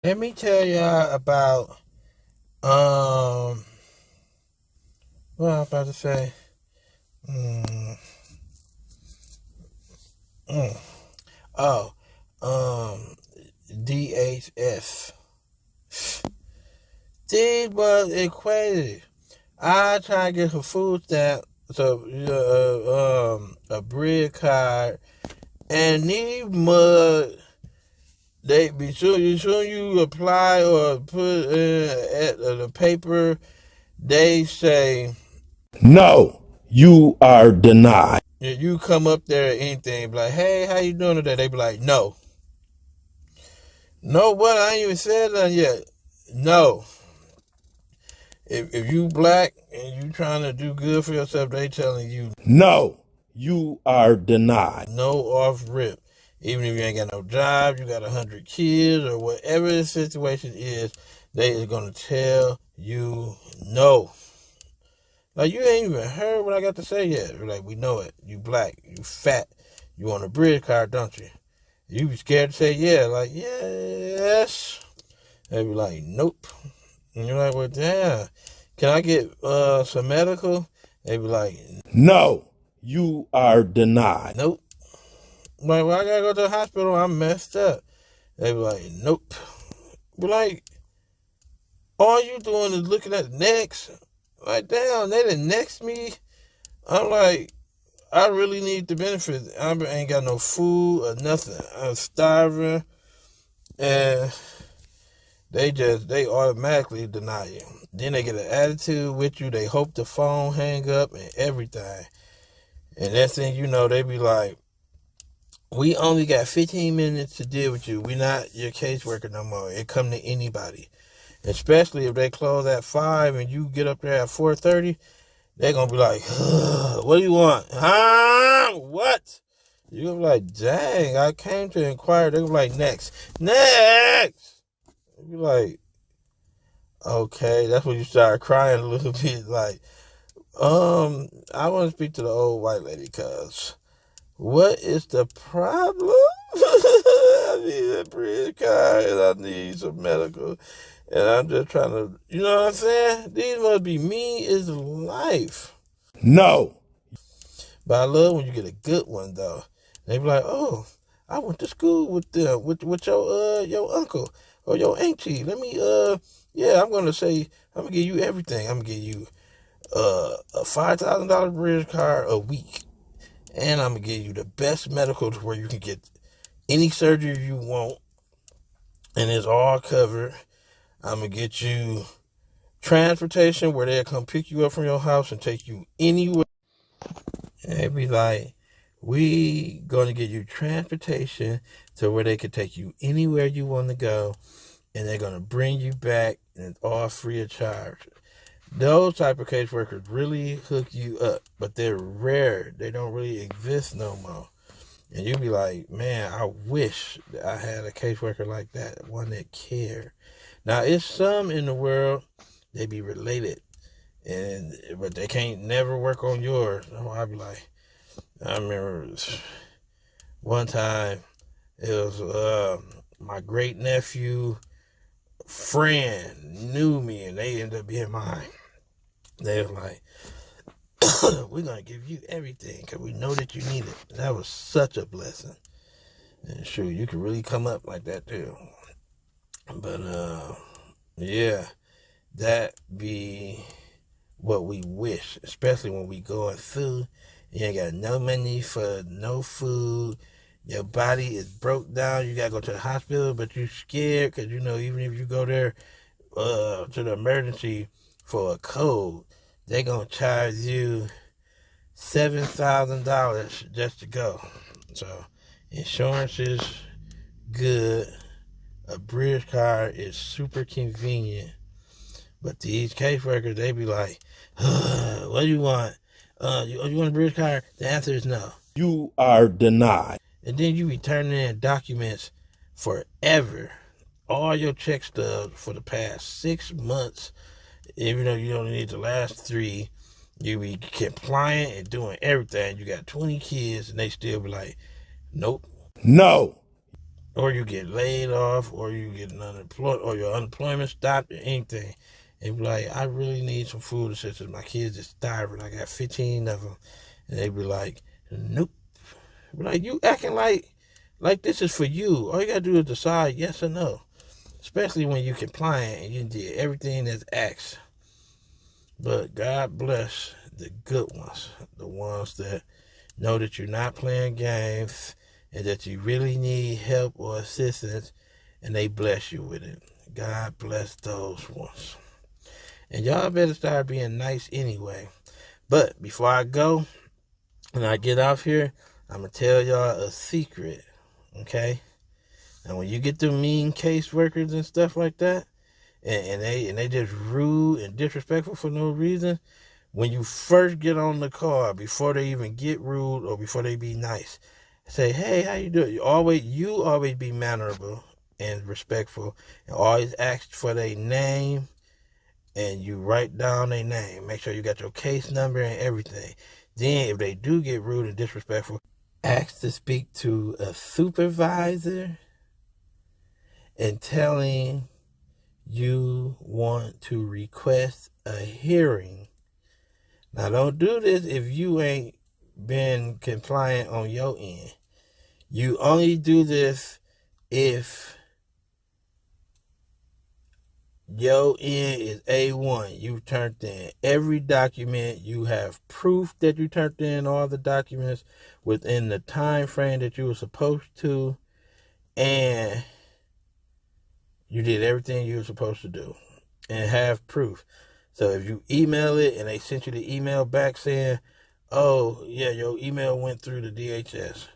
Let me tell y'all about what I was about to say. Mm, mm. Oh, um, DHS. These was equated. I try to get some food stamp, so a bread card, and these mud. They be soon you apply or put in at the paper. They say No, you are denied. you come up there or anything, be like, hey, how you doing today? They be like, no. No, what? I ain't even said nothing yet. No. If you black and you trying to do good for yourself, they telling you No, you are denied. no off rip. Even if you ain't got no job, you got 100 kids or whatever the situation is, they is gonna tell you no. Like you ain't even heard what I got to say yet. We're like, we know it. You black, you fat, you want a bridge card, don't you? You be scared to say yeah, like yes. They be like, nope. And you're like, well, damn. Can I get some medical? They be like, No, you are denied. nope. I'm like, well, I gotta go to the hospital. I'm messed up. They be like, nope. Be like, all you doing is looking at the next. Like, damn, they done next me. I'm like, I really need the benefit. I ain't got no food or nothing. I'm starving. And they automatically deny you. Then they get an attitude with you. They hope the phone hang up and everything. And next thing you know, they be like, we only got 15 minutes to deal with you. We not your caseworker no more. It come to anybody. Especially if they close at 5 and you get up there at 4:30, they're going to be like, what do you want? Huh? What? You're going to be like, dang, I came to inquire. They're going to be like, next. Next! You're like, okay. That's when you start crying a little bit. Like, I want to speak to the old white lady because what is the problem? I need a bridge card and I need some medical. And I'm just trying to, you know what I'm saying? These must be mean as life. No, But I love when you get a good one though. They be like, oh, I went to school with them, with your uncle or your auntie. Let me yeah, I'm gonna give you everything. I'm gonna give you a $5,000 bridge card a week. And I'm gonna give you the best medical to where you can get any surgery you want and it's all covered. I'm gonna get you transportation where they'll come pick you up from your house and take you anywhere. And they be like, we gonna get you transportation to where they can take you anywhere you want to go, and they're gonna bring you back, and it's all free of charge. Those type of caseworkers really hook you up, but they're rare. They don't really exist no more. And you be like, man, I wish that I had a caseworker like that, one that cared. Now, it's some in the world, they be related, but they can't never work on yours. I be like, I remember one time it was my great nephew friend knew me, and they ended up being mine. They was like, we're gonna give you everything because we know that you need it. That was such a blessing. And sure, you can really come up like that too. But yeah, that be what we wish, especially when we going through. You ain't got no money for no food. Your body is broke down. You gotta go to the hospital, but you scared because you know even if you go there to the emergency for a cold, they gonna charge you $7,000 just to go. So insurance is good. A bridge card is super convenient. But these caseworkers, they be like, what do you want? You want a bridge card? The answer is no. you are denied. And then you be turning in documents forever. All your check stubs for the past 6 months, even though you only need the last 3, you be compliant and doing everything. You got 20 kids and they still be like, nope. No, or you get laid off, or you get unemployed, or your unemployment stopped, or anything. And be like, I really need some food assistance. My kids are starving. I got 15 of them. And they be like, nope. Be like, you acting like this is for you. All you gotta do is decide yes or no. Especially when you compliant and you did everything that's asked. But God bless the good ones, the ones that know that you're not playing games and that you really need help or assistance, and they bless you with it. God bless those ones. And y'all better start being nice anyway. But before I go and I get off here, I'm going to tell y'all a secret, okay? And when you get the mean case workers and stuff like that, and they just rude and disrespectful for no reason, when you first get on the car, before they even get rude or before they be nice, say, hey, how you doing? You always be mannerable and respectful, and always ask for their name, and you write down their name. Make sure you got your case number and everything. Then if they do get rude and disrespectful, ask to speak to a supervisor and tell him you want to request a hearing. Now, don't do this if you ain't been compliant on your end. You only do this if your end is A1. You turned in every document. You have proof that you turned in all the documents within the time frame that you were supposed to. And you did everything you were supposed to do. And have proof. So if you email it and they sent you the email back saying, oh, yeah, your email went through the DHS.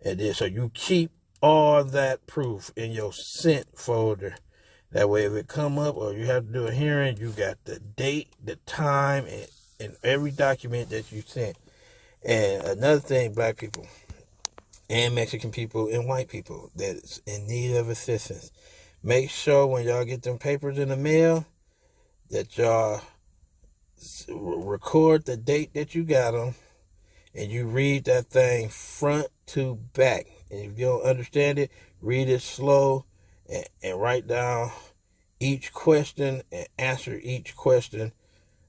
And then so you keep all that proof in your sent folder. That way if it come up or you have to do a hearing, you got the date, the time, and every document that you sent. And another thing, black people and Mexican people and white people that's in need of assistance, make sure when y'all get them papers in the mail that y'all record the date that you got them, and you read that thing front to back. And if you don't understand it, read it slow and write down each question and answer each question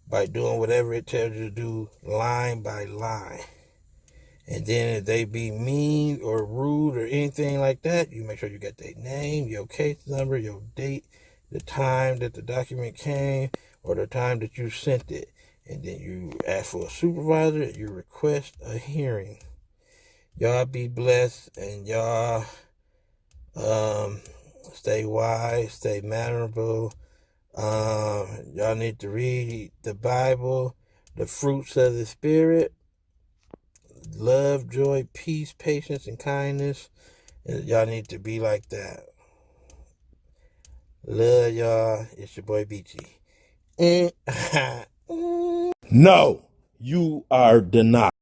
by doing whatever it tells you to do line by line. And then if they be mean or rude or anything like that, you make sure you got their name, your case number, your date, the time that the document came, or the time that you sent it. And then you ask for a supervisor and you request a hearing. Y'all be blessed, and y'all stay wise, stay mannerable. Y'all need to read the Bible, the fruits of the Spirit, love, joy, peace, patience, and kindness. And y'all need to be like that. Love y'all. It's your boy Beechie. No, you are denied.